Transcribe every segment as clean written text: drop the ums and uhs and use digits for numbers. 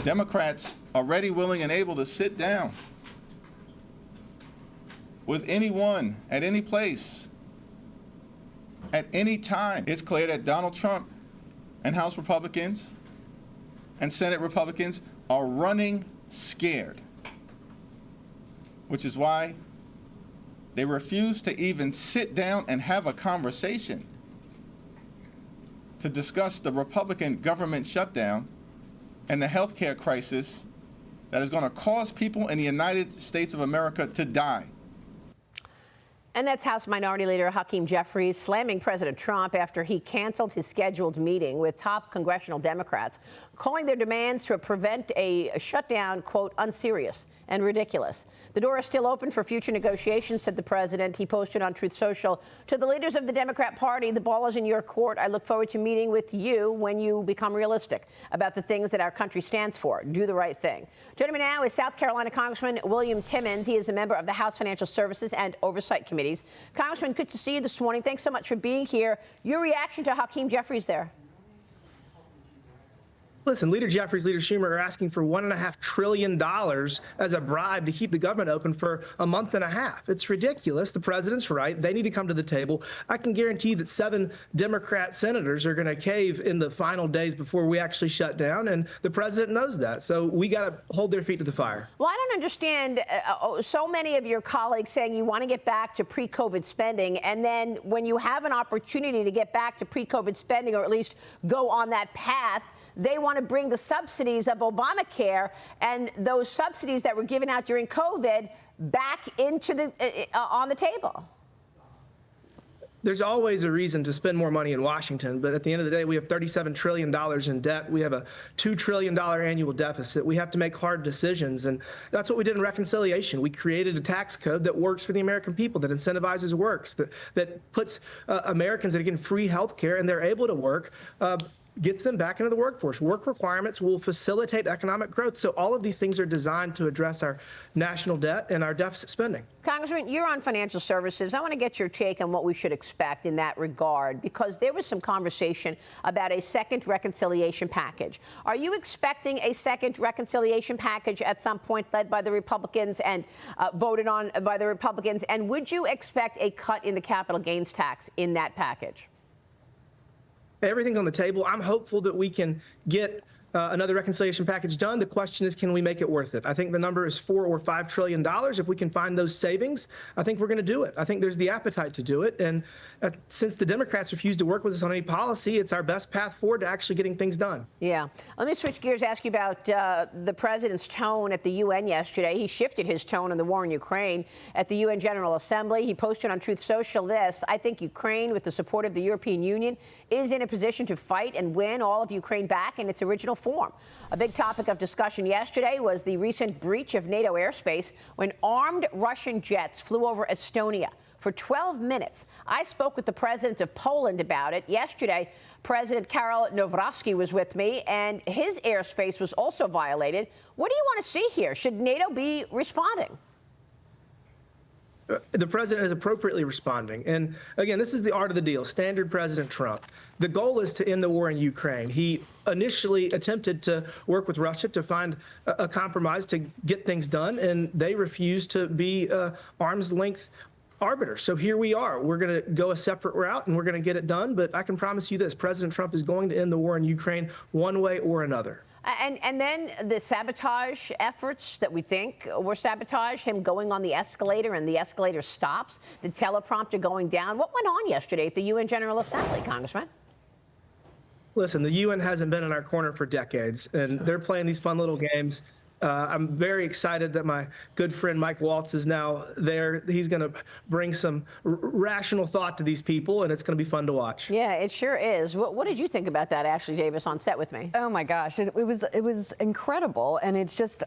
Democrats are ready, willing, and able to sit down with anyone at any place at any time. It's clear that Donald Trump and House Republicans and Senate Republicans are running scared, which is why they refuse to even sit down and have a conversation to discuss the Republican government shutdown and the healthcare crisis that is going to cause people in the United States of America to die. And that's House Minority Leader Hakeem Jeffries slamming President Trump after he canceled his scheduled meeting with top congressional Democrats, calling their demands to prevent a shutdown, quote, unserious and ridiculous. The door is still open for future negotiations, said the president. He posted on Truth Social, to the leaders of the Democrat Party, the ball is in your court. I look forward to meeting with you when you become realistic about the things that our country stands for. Do the right thing. Joining me now is South Carolina Congressman William Timmons. He is a member of the House Financial Services and Oversight Committees. Congressman, good to see you this morning. Thanks so much for being here. Your reaction to Hakeem Jeffries there? Listen, Leader Jeffries, Leader Schumer are asking for $1.5 trillion as a bribe to keep the government open for a month and a half. It's ridiculous. The president's right. They need to come to the table. I can guarantee that 7 Democrat senators are going to cave in the final days before we actually shut down, and the president knows that. So we got to hold their feet to the fire. Well, I don't understand so many of your colleagues saying you want to get back to pre-COVID spending, and then when you have an opportunity to get back to pre-COVID spending, or at least go on that path, they want to bring the subsidies of Obamacare and those subsidies that were given out during COVID back into the on the table. There's always a reason to spend more money in Washington, but at the end of the day, we have $37 trillion in debt. We have a $2 trillion annual deficit. We have to make hard decisions, and that's what we did in reconciliation. We created a tax code that works for the American people, that incentivizes works, that puts Americans that are getting free health care, and they're able to work, gets them back into the workforce. Work requirements will facilitate economic growth. So all of these things are designed to address our national debt and our deficit spending. Congressman, you're on financial services. I want to get your take on what we should expect in that regard, because there was some conversation about a second reconciliation package. Are you expecting a second reconciliation package at some point led by the Republicans and voted on by the Republicans? And would you expect a cut in the capital gains tax in that package? Everything's on the table. I'm hopeful that we can get another reconciliation package done. The question is, can we make it worth it? I think the number is $4 or $5 trillion. If we can find those savings, I think we're going to do it. I think there's the appetite to do it. And since the Democrats refuse to work with us on any policy, it's our best path forward to actually getting things done. Yeah. Let me switch gears, ask you about the president's tone at the UN yesterday. He shifted his tone on the war in Ukraine at the UN General Assembly. He posted on Truth Social this: I think Ukraine, with the support of the European Union, is in a position to fight and win all of Ukraine back in its original form. A big topic of discussion yesterday was the recent breach of NATO airspace when armed Russian jets flew over Estonia for 12 minutes. I spoke with the president of Poland about it yesterday. President Karol Nawrocki was with me, and his airspace was also violated. What do you want to see here? Should NATO be responding? The president is appropriately responding. And again, this is the art of the deal. Standard President Trump. The goal is to end the war in Ukraine. He initially attempted to work with Russia to find a compromise to get things done, and they refused to be arm's length arbiter. So here we are. We're going to go a separate route, and we're going to get it done. But I can promise you this: President Trump is going to end the war in Ukraine one way or another. And then the sabotage efforts that we think were sabotage, him going on the escalator and the escalator stops, the teleprompter going down. What went on yesterday at the UN General Assembly, Congressman? Listen, the UN hasn't been in our corner for decades, and they're playing these fun little games. I'm very excited that my good friend Mike Waltz is now there. He's going to bring some rational thought to these people, and it's going to be fun to watch. Yeah, it sure is. What did you think about that, Ashley Davis, on set with me? Oh my gosh, it was incredible, and it's just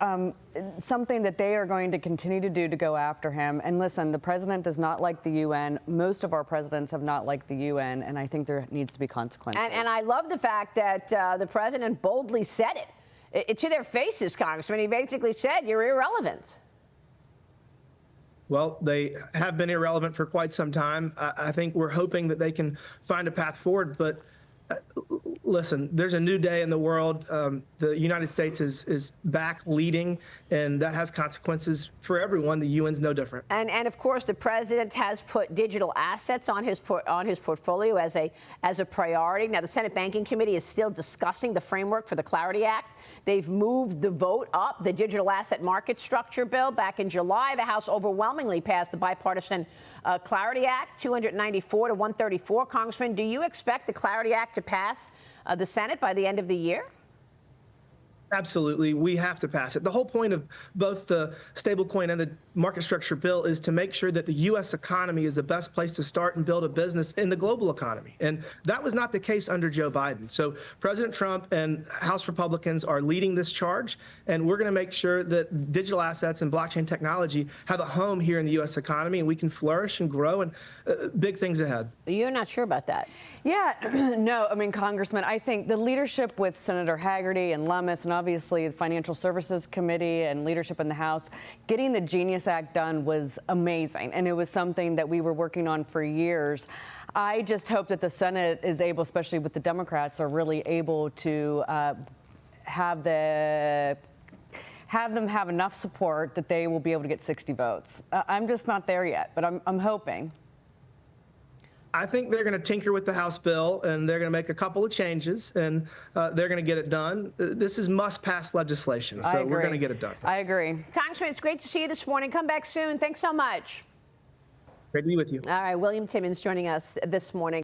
something that they are going to continue to do to go after him. And listen, the president does not like the UN. Most of our presidents have not liked the UN, and I think there needs to be consequences. And I love the fact that the president boldly said it. To their faces, Congressman. He basically said, you're irrelevant. Well, they have been irrelevant for quite some time. I think we're hoping that they can find a path forward, but Listen, there's a new day in the world. The United States is back leading, and that has consequences for everyone. The UN's no different. And of course, the president has put digital assets on his portfolio as a priority. Now, the Senate Banking Committee is still discussing the framework for the Clarity Act. They've moved the vote up, the digital asset market structure bill. Back in July, the House overwhelmingly passed the bipartisan Clarity Act, 294 to 134. Congressman, do you expect the Clarity Act to pass the Senate by the end of the year? Absolutely. We have to pass it. The whole point of both the stablecoin and the market structure bill is to make sure that the U.S. economy is the best place to start and build a business in the global economy. And that was not the case under Joe Biden. So President Trump and House Republicans are leading this charge, and we're going to make sure that digital assets and blockchain technology have a home here in the U.S. economy, and we can flourish and grow, and big things ahead. You're not sure about that? Yeah, no, I mean, Congressman, I think the leadership with Senator Hagerty and Lummis, and obviously the Financial Services Committee and leadership in the House, getting the Genius Act done was amazing. And it was something that we were working on for years. I just hope that the Senate is able, especially with the Democrats, are really able to have them have enough support that they will be able to get 60 votes. I'm just not there yet, but I'm hoping. I think they're going to tinker with the House bill, and they're going to make a couple of changes, and they're going to get it done. This is must-pass legislation, so we're going to get it done. I agree. Congressman, it's great to see you this morning. Come back soon. Thanks so much. Great to be with you. All right, William Timmons joining us this morning.